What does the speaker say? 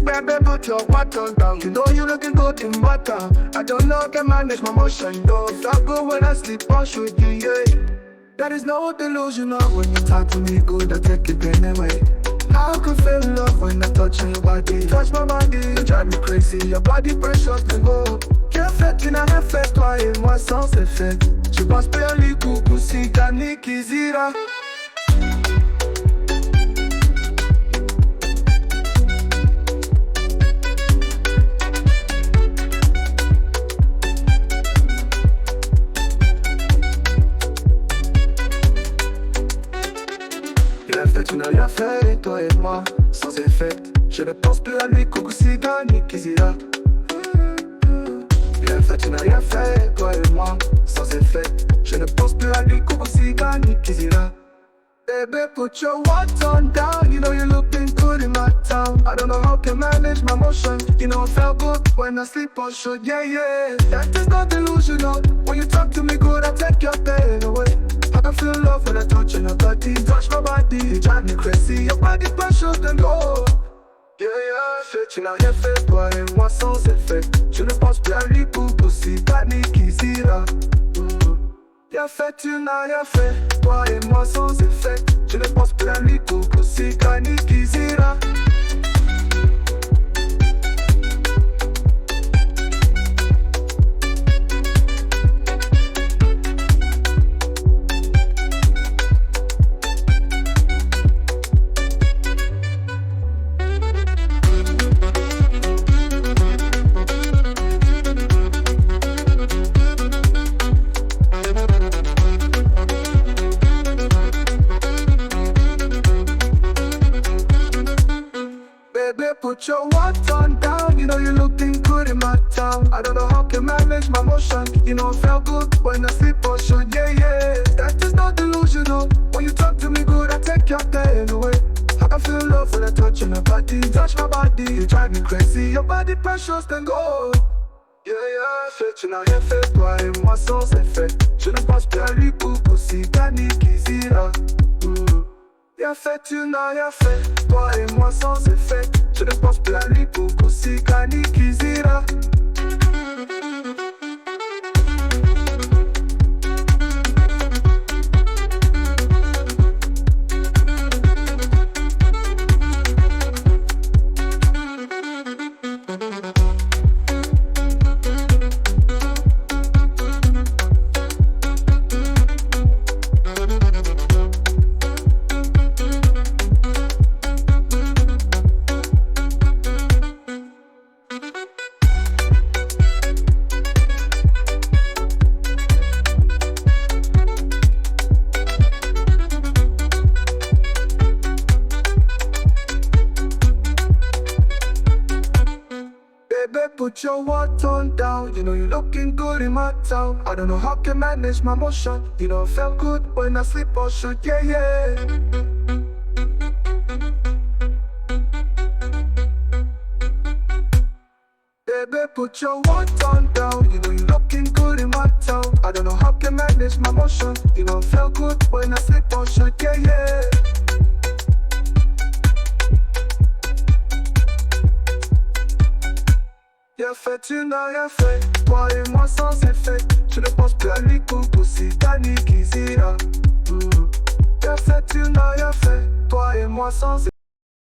Baby, put your water down. You know you looking good in water. I don't know how to manage my motion, though. Feel good when I sleep or shoot you, yeah. That is no delusional. When you talk to me good, I take it pain away. How can feel love when I touch your body? Touch my body, you drive me crazy. Your body pressure can go. Quelle fête, tu n'as rien fait, toi et moi sans effet. Je pense pas les coucou si t'as ni kizira. Tu n'as rien fait, toi et moi, sans effet. Je ne pense plus à lui, coucou si ni kizira. Bien fait, tu n'as rien fait, toi et moi, sans effet. Je ne pense plus à lui, coucou si ni kizira. Baby, put your water down. You know you're looking good in my town. I don't know how to manage my motion. You know I felt good when I sleep on should. Yeah, yeah, that is not delusional. When you talk to me good, I take your pain away. I can feel love when I touch your body. Touch my body, you drive me crazy. Your body pressure can go. Yeah, yeah, fait, tu n'as rien fait, toi et moi sans effet. Je ne pense plus à lui pour si t'as ni kizira. Bien fait, tu n'as rien fait, toi et moi sans effet. Je ne pense plus à lui pour si t'as ni kizira. Put your water down, you know you're looking good in my town. I don't know how to manage my motion. You know I felt good when I sleep on should. Yeah, yeah, that is not delusional. When you talk to me good, I take your pain away. I can feel love when I touch your body. Touch my body, you drive me crazy. Your body pressures can go. Yeah, yeah, fait, tu n'as rien fait, toi et moi sans effet. Je ne pense plus à lui pour si t'as ni kizira. Bien fait, tu n'as rien fait, toi et moi sans effet. Je ne pense plus à lui pour si ni kizira. Put your water down, you know you're looking good in my town. I don't know how to manage my motion. You know I felt good when I sleep or should. Yeah, yeah. Baby, put your water down. You know you're looking good in my town. I don't know how to manage my motion. You know I felt good when I sleep or should. Yeah, yeah. Bien fait, tu n'as rien fait, toi et moi sans effet. Je ne pense plus à lui coucou si t'as ni kizira. Bien fait, tu n'as rien fait, toi et moi sans effet.